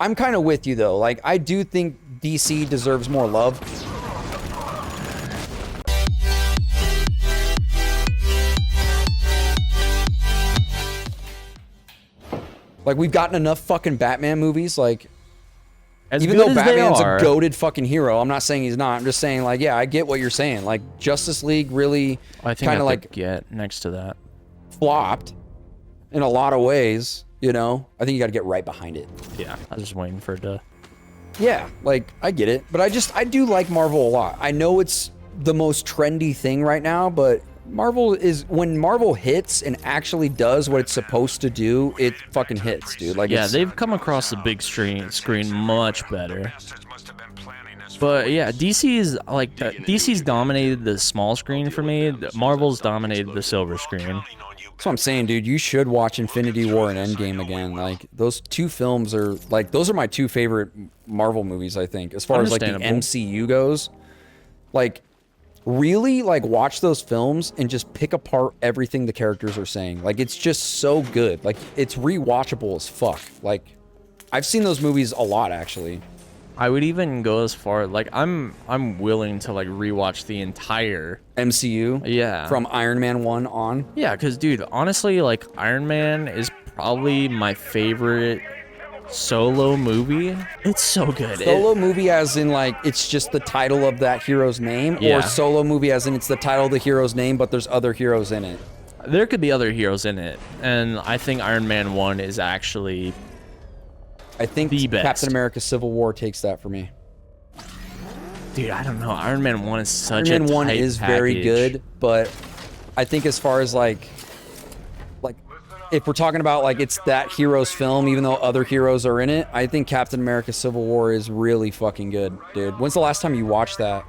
I'm kind of with you though. Like, I do think DC deserves more love. Like, we've gotten enough fucking Batman movies. Like, even though Batman's a goated fucking hero, I'm not saying he's not. I'm just saying, like, yeah, I get what you're saying. Like, Justice League really kind of like get next to that flopped in a lot of ways. You know, I think you got to get right behind it. Yeah, I was just waiting for it to. Yeah, like, I get it, but I do like Marvel a lot. I know it's the most trendy thing right now, but Marvel is, when Marvel hits and actually does what it's supposed to do, it fucking hits, dude. Like, yeah, they've come across the big screen much better. But yeah, DC is like DC's dominated the small screen for me. Marvel's dominated the silver screen. That's what I'm saying, dude. You should watch Infinity War and Endgame again. Like, those two films are, like, those are my two favorite Marvel movies, I think, as far as, like, the MCU goes. Like, really, like, watch those films and just pick apart everything the characters are saying. Like, it's just so good. Like, it's rewatchable as fuck. Like, I've seen those movies a lot, actually. I would even go as far, like, I'm willing to, like, rewatch the entire MCU. Yeah. From Iron Man 1 on. Yeah, because, dude, honestly, like, Iron Man is probably my favorite solo movie. It's so good. Solo movie as in, like, it's just the title of that hero's name? Yeah. Or solo movie as in it's the title of the hero's name, but there's other heroes in it? There could be other heroes in it, and I think Iron Man 1 is actually... I think Captain America Civil War takes that for me. Dude, I don't know. Iron Man 1 is such a Iron Man 1 tight is package. very good, but I think as far as like if we're talking about like it's that hero's film, even though other heroes are in it, I think Captain America Civil War is really fucking good, dude. When's the last time you watched that?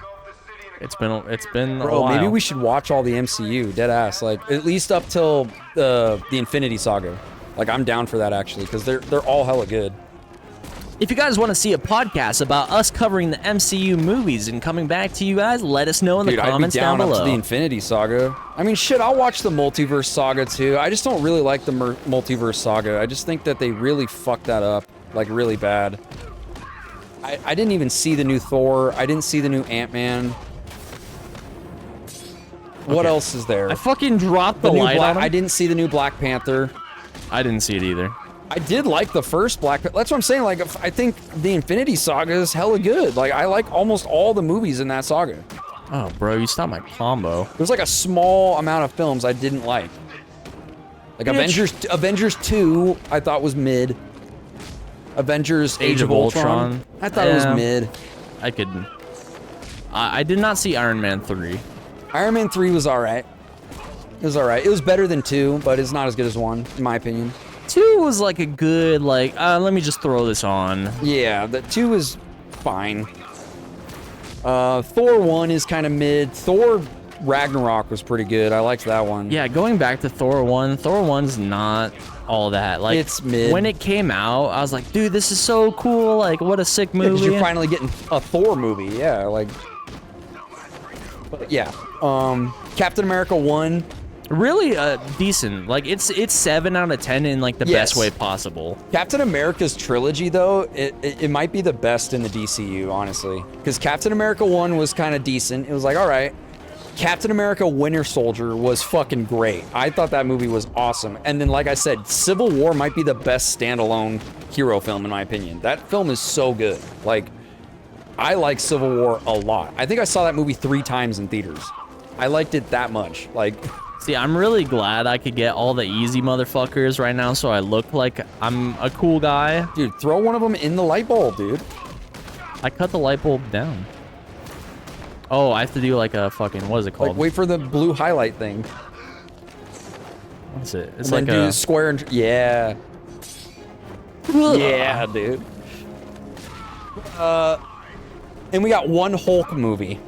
It's been a Bro, while. maybe we should watch all the MCU, dead ass. Like, at least up till the Infinity Saga. Like, I'm down for that, actually, because they're all hella good. If you guys want to see a podcast about us covering the MCU movies and coming back to you guys, let us know in the comments down below. I'd be down up to the Infinity Saga. I mean, shit, I'll watch the Multiverse Saga, too. I just don't really like the Multiverse Saga. I just think that they really fucked that up, like, really bad. I didn't even see the new Thor. I didn't see the new Ant-Man. What else is there? I fucking dropped the light on him. I didn't see the new Black Panther. I didn't see it either. I did like the first Black Panther. That's what I'm saying. Like, I think the Infinity Saga is hella good. Like, I like almost all the movies in that saga. Oh, bro, you stopped my combo. There's like a small amount of films I didn't like. Like Avengers 2, I thought was mid. Avengers Age of Ultron. I thought it was mid. I did not see Iron Man 3. Iron Man 3 was alright. It was alright. It was better than 2, but it's not as good as 1, in my opinion. 2 was like a good, like, let me just throw this on. Yeah, the 2 is fine. Thor 1 is kind of mid. Thor Ragnarok was pretty good. I liked that one. Yeah, going back to Thor 1, Thor 1's not all that. Like, it's mid. When it came out, I was like, dude, this is so cool. Like, what a sick movie. 'Cause you're finally getting a Thor movie. Yeah, like... But yeah. Captain America 1... Really decent. Like, it's 7 out of 10 in, like, the best way possible. Captain America's trilogy, though, it might be the best in the DCU, honestly. Because Captain America 1 was kind of decent. It was like, all right. Captain America Winter Soldier was fucking great. I thought that movie was awesome. And then, like I said, Civil War might be the best standalone hero film, in my opinion. That film is so good. Like, I like Civil War a lot. I think I saw that movie 3 times in theaters. I liked it that much. Like... See, I'm really glad I could get all the easy motherfuckers right now so I look like I'm a cool guy. Dude, throw one of them in the light bulb, dude. I cut the light bulb down. Oh, I have to do like a fucking, what is it called? Like, wait for the blue highlight thing. What's it? It's and like then do square and... Yeah. Yeah, dude. And we got one Hulk movie.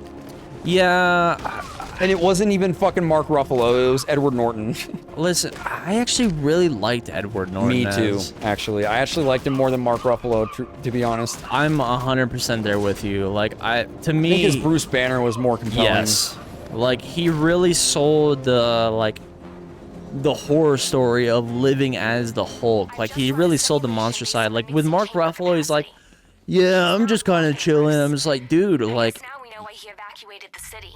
Yeah... And it wasn't even fucking Mark Ruffalo. It was Edward Norton. Listen, I actually really liked Edward Norton. Me too, actually. I actually liked him more than Mark Ruffalo, to be honest. I'm 100% there with you. Like, to me... I think his Bruce Banner was more compelling. Yes. Like, he really sold the, like, the horror story of living as the Hulk. Like, he really sold the monster side. Like, with Mark Ruffalo, he's like, yeah, I'm just kind of chilling. I'm just like, dude, like,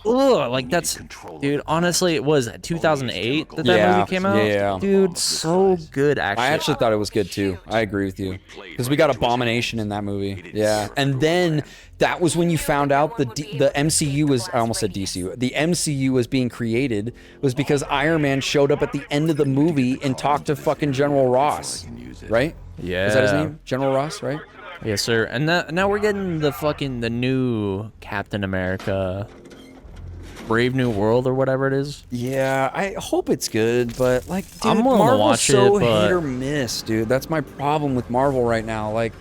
ugh, like, that's, dude, honestly, it was 2008 that movie came out? Yeah. Dude, so good, actually. I actually thought it was good, too. I agree with you. Because we got Abomination in that movie. Yeah. And then that was when you found out the MCU was, I almost said DCU, the MCU was being created, was because Iron Man showed up at the end of the movie and talked to fucking General Ross, right? Yeah. Is that his name? General Ross, right? Yes, sir. And now we're getting the new Captain America, Brave New World or whatever it is. Yeah, I hope it's good, but like, dude, I'm willing to watch so it, but hit or miss, dude. That's my problem with Marvel right now. Like,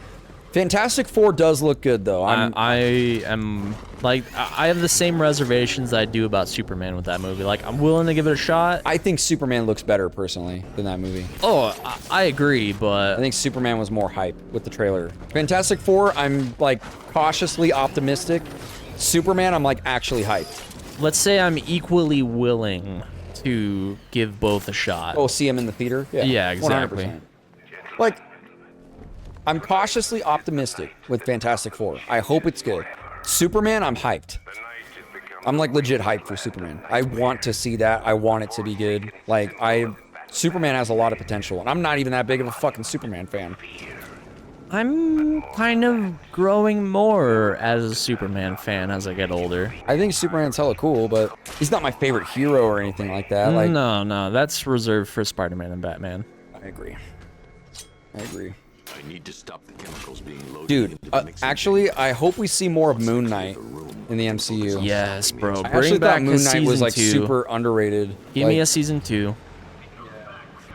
Fantastic Four does look good though. I am like, I have the same reservations that I do about Superman with that movie. Like, I'm willing to give it a shot. I think Superman looks better personally than that movie. Oh, I agree, but I think Superman was more hype with the trailer. Fantastic Four, I'm like cautiously optimistic. Superman, I'm like actually hyped. let's say I'm equally willing to give both a shot. Oh, see him in the theater? Yeah, exactly. 100%. Like, I'm cautiously optimistic with Fantastic Four. I hope it's good. Superman, I'm hyped. I'm like legit hyped for Superman. I want to see that. I want it to be good. Like, Superman has a lot of potential, and I'm not even that big of a fucking Superman fan. I'm kind of growing more as a Superman fan as I get older. I think Superman's hella cool, but he's not my favorite hero or anything like that. Like, No, that's reserved for Spider-Man and Batman. I agree. I need to stop the chemicals being loaded. Dude, actually, I hope we see more of Moon Knight in the MCU. Yes, bro. I actually Bring back thought Moon Knight was like 2. super underrated. Give me a season 2.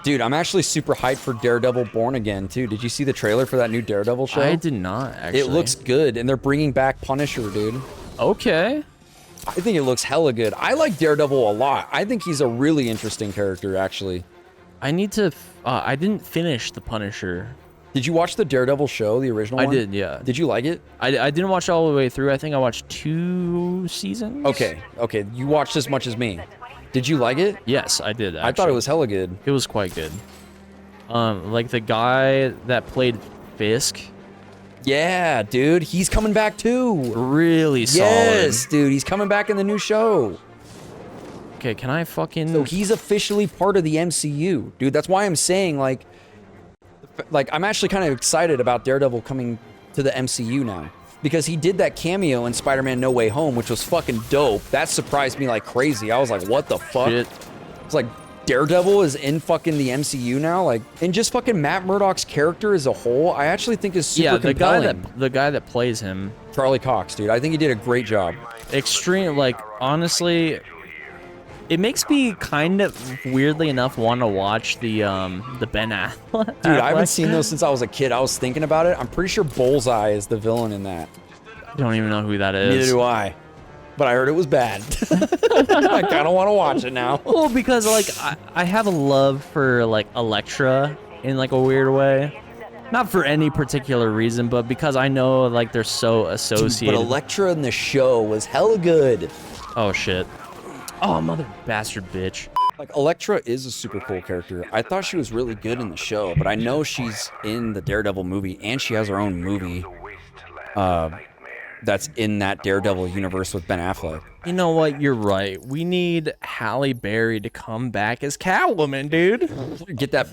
Dude, I'm actually super hyped for Daredevil Born Again, too. Did you see the trailer for that new Daredevil show? I did not, actually. It looks good, and they're bringing back Punisher, dude. Okay. I think it looks hella good. I like Daredevil a lot. I think he's a really interesting character, actually. I need to... I didn't finish The Punisher. Did you watch the Daredevil show, the original one? I did, yeah. Did you like it? I didn't watch it all the way through. I think I watched 2 seasons. Okay. You watched as much as me. Did you like it? Yes, I did, actually. I thought it was hella good. It was quite good. Like the guy that played Fisk. Yeah, dude. He's coming back, too. Really solid. Yes, dude. He's coming back in the new show. Okay, can I fucking... So he's officially part of the MCU. Dude, that's why I'm saying, like, I'm actually kind of excited about Daredevil coming to the MCU now. Because he did that cameo in Spider-Man No Way Home, which was fucking dope. That surprised me like crazy. I was like, what the fuck? Shit. It's like, Daredevil is in fucking the MCU now? Like, and just fucking Matt Murdock's character as a whole, I actually think is super compelling. The guy that plays him. Charlie Cox, dude. I think he did a great job. Extreme, like, honestly... It makes me kind of, weirdly enough, want to watch the Ben Affleck. Dude, I haven't seen those since I was a kid. I was thinking about it. I'm pretty sure Bullseye is the villain in that. I don't even know who that is. Neither do I. But I heard it was bad. I kind of want to watch it now. Well, because, like, I have a love for, like, Elektra in, like, a weird way. Not for any particular reason, but because I know, like, they're so associated. Dude, but Elektra in the show was hella good. Oh, shit. Oh, mother bastard bitch. Like, Elektra is a super cool character. I thought she was really good in the show, but I know she's in the Daredevil movie, and she has her own movie that's in that Daredevil universe with Ben Affleck. You know what? You're right. We need Halle Berry to come back as Catwoman, dude. Get that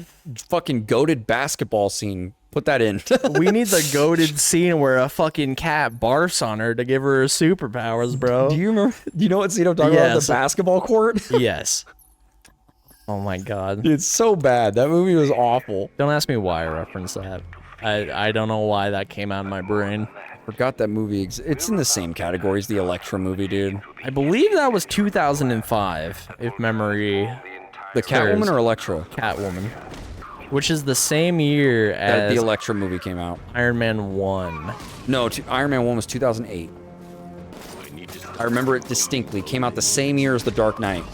fucking goated basketball scene. Put that in. We need the goated scene where a fucking cat barfs on her to give her superpowers, bro. Do you remember? Do you know what scene I'm talking about? The basketball court? Yes. Oh my god. It's so bad. That movie was awful. Don't ask me why I referenced that. I don't know why that came out of my brain. Forgot that movie. It's in the same category as the Elektra movie, dude. I believe that was 2005, if memory. The Catwoman or Elektra? Catwoman. Which is the same year as the Elektra movie came out. Iron Man 1. No, Iron Man 1 was 2008. I remember it distinctly. Came out the same year as The Dark Knight.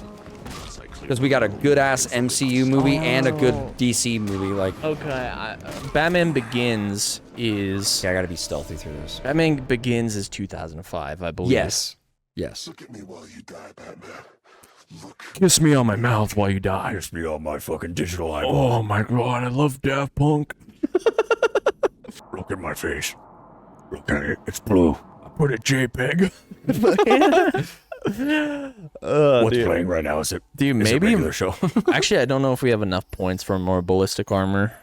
Because we got a good-ass MCU movie and a good DC movie. Like, okay, Batman Begins is... Yeah, I gotta be stealthy through this. Batman Begins is 2005, I believe. Yes. Look at me while you die, Batman. Kiss me on my mouth while you die. Kiss me on my fucking digital eyeball. Oh my god, I love Daft Punk. Look at my face. Look at it. It's blue. I put a JPEG. What's dude. playing right now? Is it? Dude, is it maybe. regular show. Actually, I don't know if we have enough points for more ballistic armor.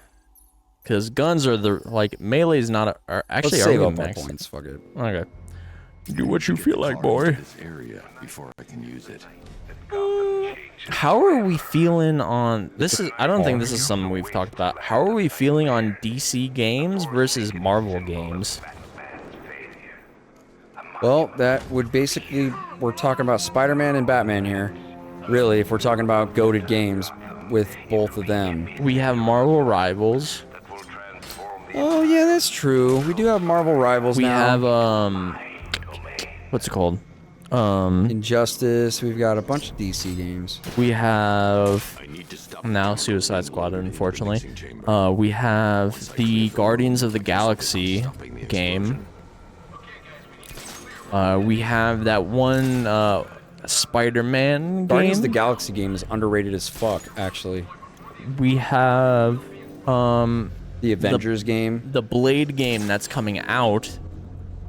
Because guns are the melee is not. Actually, Let's are save we up our maxed? points. Fuck it. Okay. Do what you feel like, boy. This area before I can use it. How are we feeling on this? I don't think this is something we've talked about. How are we feeling on DC games versus Marvel games? Well, that would basically, we're talking about Spider-Man and Batman here. Really, if we're talking about goated games with both of them. We have Marvel Rivals. Oh yeah, that's true. We do have Marvel Rivals We now. have what's it called? Injustice. We've got a bunch of DC games. We have I need to stop now Suicide Squad, unfortunately. We have the Guardians of the Galaxy game. We have that one Spider-Man game. Guardians of the Galaxy game is underrated as fuck, actually. We have The Avengers game. the Blade game that's coming out,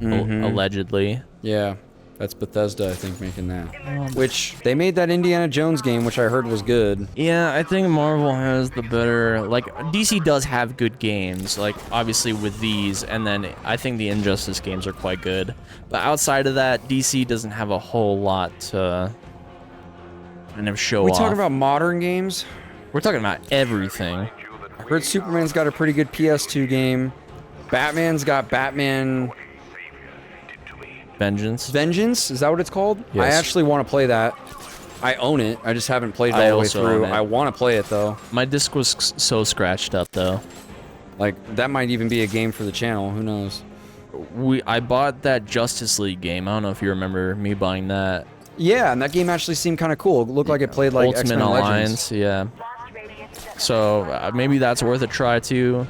allegedly. Yeah, that's Bethesda, I think, making that. Which, they made that Indiana Jones game, which I heard was good. Yeah, I think Marvel has the better, like, DC does have good games, like, obviously with these, and then I think the Injustice games are quite good. But outside of that, DC doesn't have a whole lot to kind of show We off. talking about modern games? We're talking about everything. I heard Superman's got a pretty good PS2 game. Batman's got Batman Vengeance. Vengeance? Is that what it's called? Yes. I actually want to play that. I own it. I just haven't played it I all the way also through. own it. I want to play it, though. My disc was so scratched up, though. Like, that might even be a game for the channel. Who knows? I bought that Justice League game. I don't know if you remember me buying that. Yeah, and that game actually seemed kind of cool. It looked like it played like Ultimate X-Men Alliance, Legends. yeah. So maybe that's worth a try too.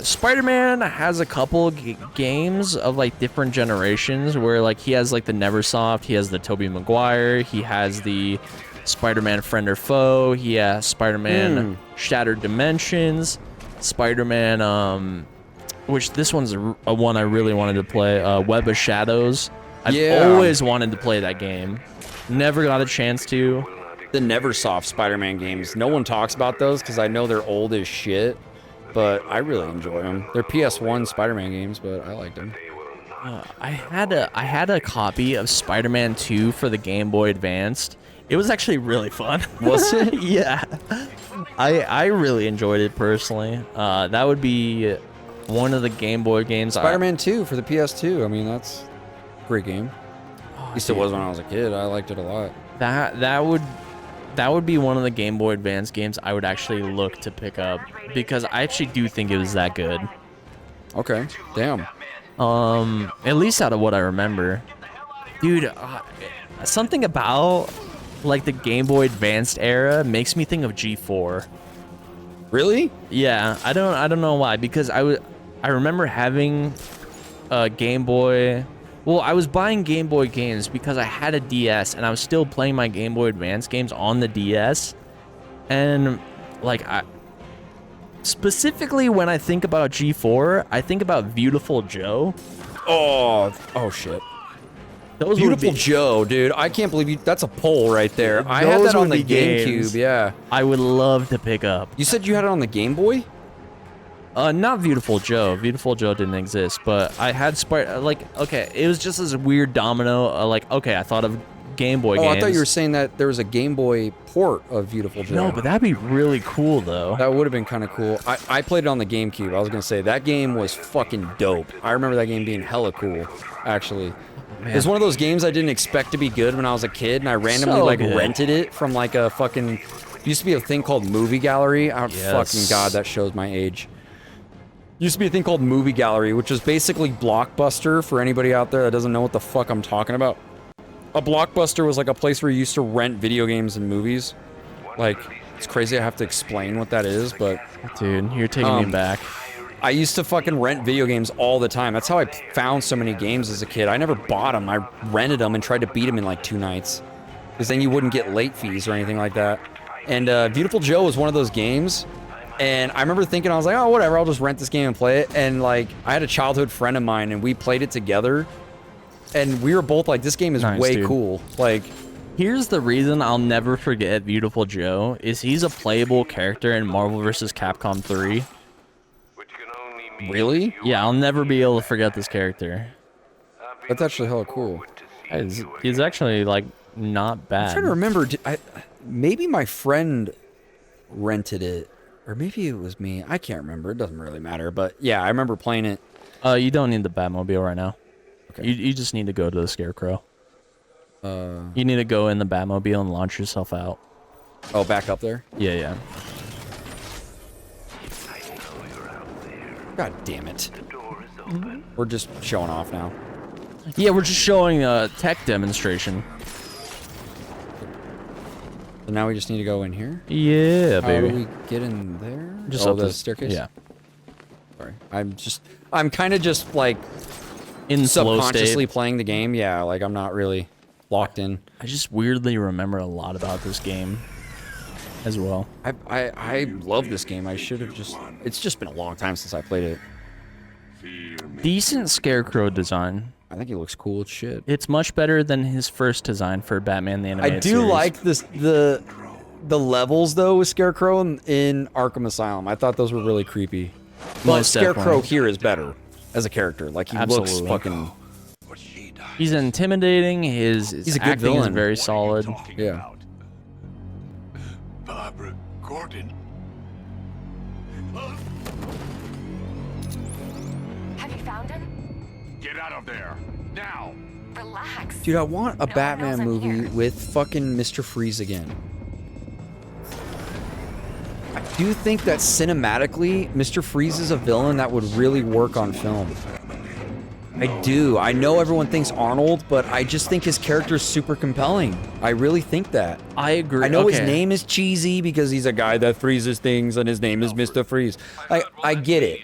Spider-Man has a couple games of like different generations where like he has like the Neversoft, he has the Tobey Maguire, he has the Spider-Man Friend or Foe, he has Spider-Man Shattered Dimensions, Spider-Man which this one's a one I really wanted to play, Web of Shadows. I've always wanted to play that game. Never got a chance to. The Neversoft Spider-Man games. No one talks about those because I know they're old as shit, but I really enjoy them. They're PS1 Spider-Man games, but I liked them. I had a copy of Spider-Man 2 for the Game Boy Advanced. It was actually really fun. Was it? Yeah. I really enjoyed it personally. That would be one of the Game Boy games. Spider-Man 2 for the PS2. I mean, that's a great game. At least it was when I was a kid. I liked it a lot. That would be one of the Game Boy Advance games I would actually look to pick up because I actually do think it was that good. Okay. Damn. At least out of what I remember. Dude, something about like the Game Boy Advanced era makes me think of G4. Really? Yeah, I don't know why because I remember having a Game Boy. Well, I was buying Game Boy games because I had a DS and I was still playing my Game Boy Advance games on the DS. And like specifically when I think about G4, I think about Beautiful Joe. Oh shit. Those Beautiful Joe, dude. I can't believe you. That's a poll right there. I had Those that on would the be games GameCube, yeah. I would love to pick up. You said you had it on the Game Boy? Not Beautiful Joe. Beautiful Joe didn't exist, but I had okay, it was just this weird domino. Okay, I thought of Game Boy games. I thought you were saying that there was a Game Boy port of Beautiful Joe. No, but that'd be really cool though. That would have been kind of cool. I played it on the GameCube. I was gonna say that game was fucking dope. I remember that game being hella cool, actually. It's one of those games I didn't expect to be good when I was a kid, and I randomly good. rented it from like a fucking. Used to be a thing called Movie Gallery. Fucking god, that shows my age. Used to be a thing called Movie Gallery, which was basically Blockbuster for anybody out there that doesn't know what the fuck I'm talking about. A Blockbuster was like a place where you used to rent video games and movies. Like, it's crazy I have to explain what that is, but... Dude, you're taking me back. I used to fucking rent video games all the time. That's how I found so many games as a kid. I never bought them. I rented them and tried to beat them in like 2 nights. because then you wouldn't get late fees or anything like that. And Beautiful Joe was one of those games, and I remember thinking, I was like, oh, whatever, I'll just rent this game and play it. And like, I had a childhood friend of mine, and we played it together, and we were both like, this game is way dude. cool. Like, here's the reason I'll never forget Beautiful Joe is he's a playable character in Marvel vs. Capcom 3. really? Yeah, I'll never be able to forget this character. That's actually hella cool. He's actually like not bad. I'm trying to remember. Maybe my friend rented it, or maybe it was me. I can't remember. It doesn't really matter. But yeah, I remember playing it. You don't need the Batmobile right now. Okay. You just need to go to the Scarecrow. You need to go in the Batmobile and launch yourself out. Oh, back up there? Yeah, yeah. God damn it. We're just showing off now. Yeah, we're just showing a tech demonstration. So now we just need to go in here? Yeah, How baby. do we get in there? Just oh, up the this staircase? Yeah. Sorry. I'm kind of just like In slow subconsciously state. playing the game. Yeah, like I'm not really locked in. I just weirdly remember a lot about this game as well. I love this game. I should have just... It's just been a long time since I played it. Decent Scarecrow design. I think he looks cool as shit. It's much better than his first design for Batman the Animated I do Series. like this the levels though with Scarecrow in Arkham Asylum. I thought those were really creepy. But Most Scarecrow definitely. here is better as a character. Like he looks Absolutely. fucking He's intimidating. His He's a good acting villain. is very solid. yeah. Barbara Gordon. Have you found him? Get out of there now. Relax. Dude, I want a No one Batman knows I'm movie here. with fucking Mr. Freeze again. I do think that cinematically, Mr. Freeze is a villain that would really work on film. I do. I know everyone thinks Arnold, but I just think his character is super compelling. I really think that. I agree. I know his Okay. name is cheesy because he's a guy that freezes things and his name is Mr. Freeze. I get it.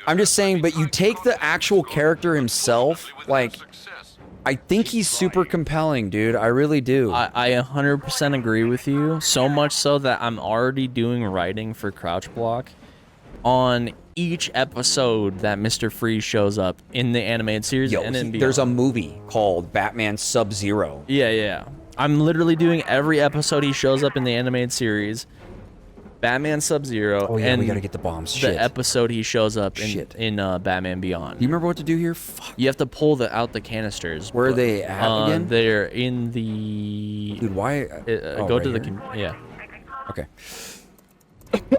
I'm just saying, but you take the actual character himself, like, I think he's super compelling, dude. I really do. I 100% agree with you. So much so that I'm already doing writing for Crouch Block on each episode that Mr. Freeze shows up in the animated series Yo, and then beyond. there's a movie called Batman Sub-Zero. Yeah, yeah. I'm literally doing every episode he shows up in the animated series. Batman Sub-Zero. Oh yeah, and we gotta get the bombs. the Shit. episode he shows up in Shit. Batman Beyond. Do you remember what to do here? Fuck. You have to pull out the canisters. Where are but, they at again? They're in the. Dude, why? Oh, go right to the. here? Yeah. Okay.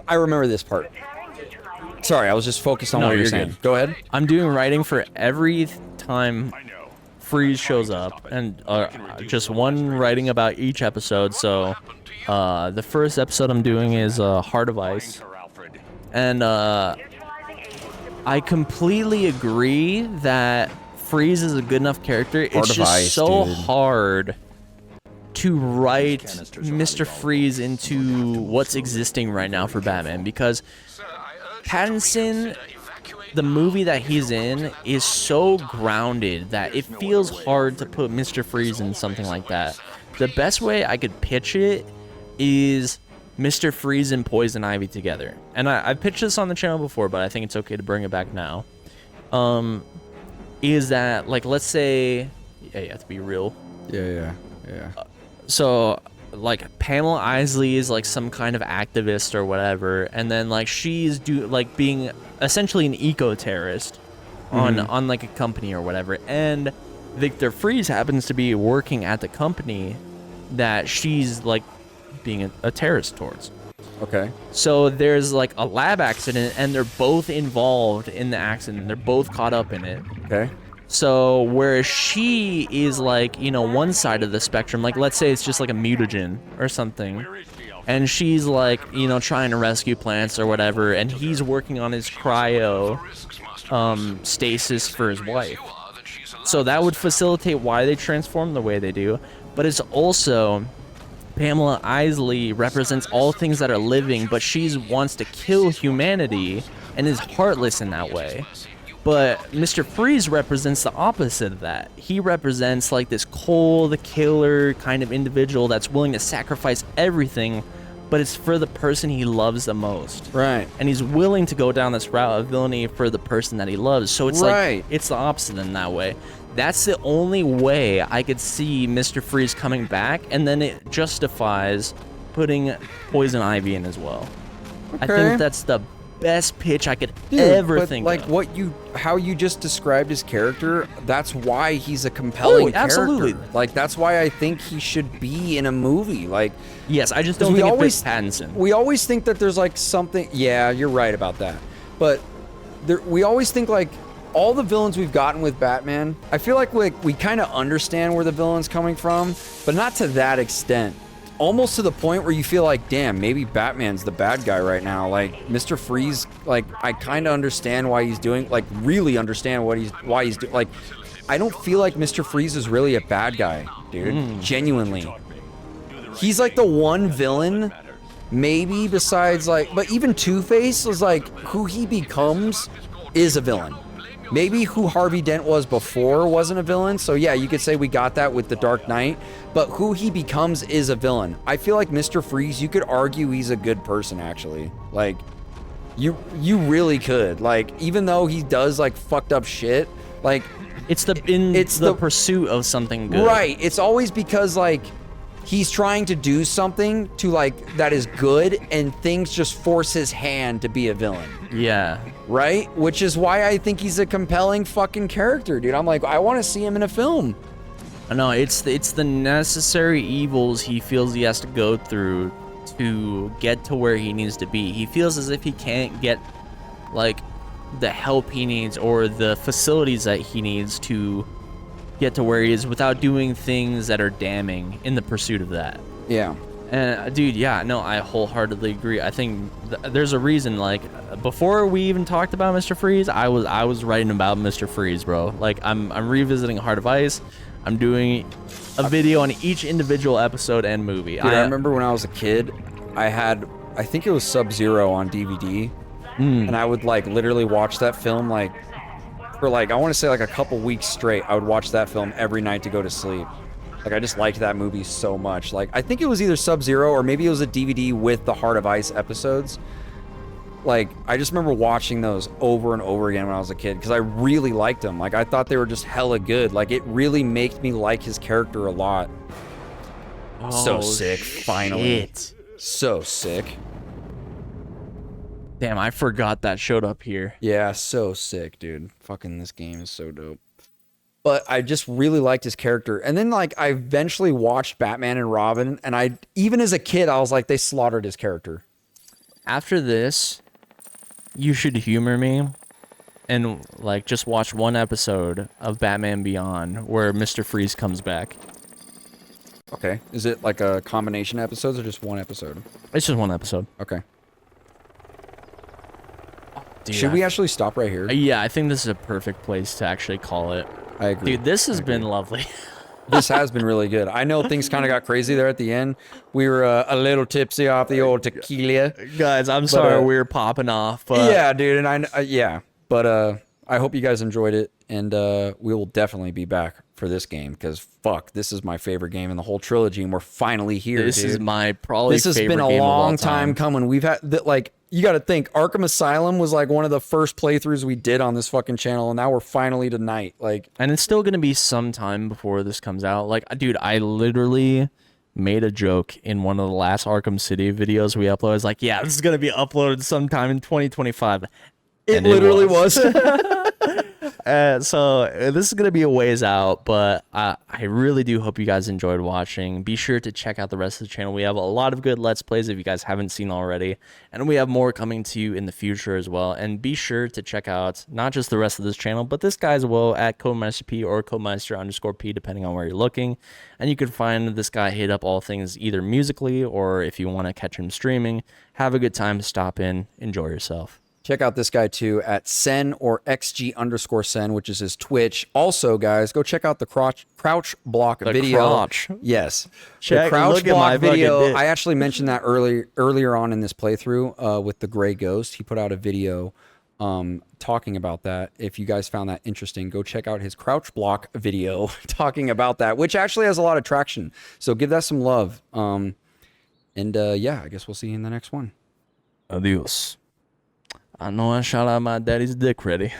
I remember this part. Sorry, I was just focused on No, what you're you're saying. good. Go ahead. I'm doing writing for every time Freeze shows up, and just one writing about each episode. So, the first episode I'm doing is Heart of Ice, and I completely agree that Freeze is a good enough character. Heart It's of just Ice, so dude. hard to write Mr. Freeze into what's existing right now for Batman, because Pattinson, the movie that he's in, is so grounded that it feels hard to put Mr. Freeze in something like that. The best way I could pitch it is Mr. Freeze and Poison Ivy together. And I've pitched this on the channel before, but I think it's okay to bring it back now. Is that, like, let's say... Yeah, you have to be real. Yeah. So, like, Pamela Isley is like some kind of activist or whatever, and then like she's being essentially an eco-terrorist on like a company or whatever, and Victor Freeze happens to be working at the company that she's like being a terrorist towards. Okay. So there's like a lab accident, and they're both involved in the accident. They're both caught up in it. Okay. So whereas she is like, you know, one side of the spectrum, like let's say it's just like a mutagen or something, and she's like, you know, trying to rescue plants or whatever, and he's working on his cryo stasis for his wife. So that would facilitate why they transform the way they do, but it's also Pamela Isley represents all things that are living, but she wants to kill humanity and is heartless in that way. But Mr. Freeze represents the opposite of that. He represents like this cold killer kind of individual that's willing to sacrifice everything, but it's for the person he loves the most. Right. And he's willing to go down this route of villainy for the person that he loves. So it's like, it's the opposite in that way. That's the only way I could see Mr. Freeze coming back, and then it justifies putting Poison Ivy in as well. Okay. I think that's the best pitch I could ever think like of. how you just described his character, that's why he's a compelling absolutely. character. Like, that's why I think he should be in a movie. Like, yes, I just don't think it fits Pattinson. We always think that there's like something. Yeah, you're right about that. But we always think like all the villains we've gotten with Batman, I feel like we kind of understand where the villain's coming from, but not to that extent. Almost to the point where you feel like, damn, maybe Batman's the bad guy right now. Like, Mr. Freeze, like, I kind of understand why he's doing, like, really understand why he's doing, like, I don't feel like Mr. Freeze is really a bad guy, dude. Genuinely. He's like the one villain, maybe besides, like, but even Two-Face is like, who he becomes is a villain. Maybe who Harvey Dent was before wasn't a villain, so yeah, you could say we got that with The Dark Knight, but who he becomes is a villain. I feel like Mr. Freeze, you could argue he's a good person, actually. Like, you really could. Like, even though he does, like, fucked up shit, like... It's the pursuit of something good. Right, it's always because, like, he's trying to do something to, like, that is good, and things just force his hand to be a villain. Yeah. Right? Which is why I think he's a compelling fucking character, dude. I'm like, I want to see him in a film. No, it's the necessary evils he feels he has to go through to get to where he needs to be. He feels as if he can't get, like, the help he needs or the facilities that he needs to get to where he is without doing things that are damning in the pursuit of that. Yeah. And dude, yeah, no, I wholeheartedly agree. I think there's a reason. Like, before we even talked about Mr. Freeze, I was writing about Mr. Freeze, bro. Like, I'm revisiting Heart of Ice. I'm doing a video on each individual episode and movie. Dude, I remember when I was a kid, I think it was Sub-Zero on DVD, and I would like literally watch that film like for like I want to say like a couple weeks straight. I would watch that film every night to go to sleep. Like, I just liked that movie so much. Like, I think it was either Sub-Zero or maybe it was a DVD with the Heart of Ice episodes. Like, I just remember watching those over and over again when I was a kid because I really liked them. Like, I thought they were just hella good. Like, it really made me like his character a lot. Oh, so sick, finally. Shit. So sick. Damn, I forgot that showed up here. Yeah, so sick, dude. Fucking this game is so dope. But I just really liked his character. And then, like, I eventually watched Batman and Robin, and even as a kid, I was like, they slaughtered his character. After this, you should humor me and, like, just watch one episode of Batman Beyond where Mr. Freeze comes back. Okay. Is it like a combination of episodes or just one episode? It's just one episode. Okay. Dude, should we actually stop right here? Yeah, I think this is a perfect place to actually call it. I agree. Dude, this has been lovely. This has been really good. I know things kind of got crazy there at the end. We were a little tipsy off the old tequila. Guys, I'm sorry we were popping off. But... Yeah, dude, and But I hope you guys enjoyed it, and we will definitely be back for this game because fuck, this is my favorite game in the whole trilogy, and we're finally here. This is my probably this has favorite been a game long of all time coming. We've had that like. You got to think, Arkham Asylum was like one of the first playthroughs we did on this fucking channel, and now we're finally tonight. Like, and it's still gonna be some time before this comes out. Like, dude, I literally made a joke in one of the last Arkham City videos we uploaded. I was like, yeah, this is gonna be uploaded sometime in 2025. It literally was. So this is going to be a ways out, but I really do hope you guys enjoyed watching. Be sure to check out the rest of the channel. We have a lot of good Let's Plays if you guys haven't seen already, and we have more coming to you in the future as well. And be sure to check out not just the rest of this channel, but this guy as well at CodeMeisterP or CodeMeister_P, depending on where you're looking. And you can find this guy hit up all things either musically or if you want to catch him streaming. Have a good time, stop in, enjoy yourself. Check out this guy too at Sen or XG_Sen, which is his Twitch. Also, guys, go check out the crouch block video. Crouch. Yes, Check, the crouch look at block my video. fucking dick. I actually mentioned that earlier on in this playthrough with the Gray Ghost. He put out a video talking about that. If you guys found that interesting, go check out his crouch block video talking about that, which actually has a lot of traction. So give that some love. Yeah, I guess we'll see you in the next one. Adios. I know I shot out my daddy's dick ready.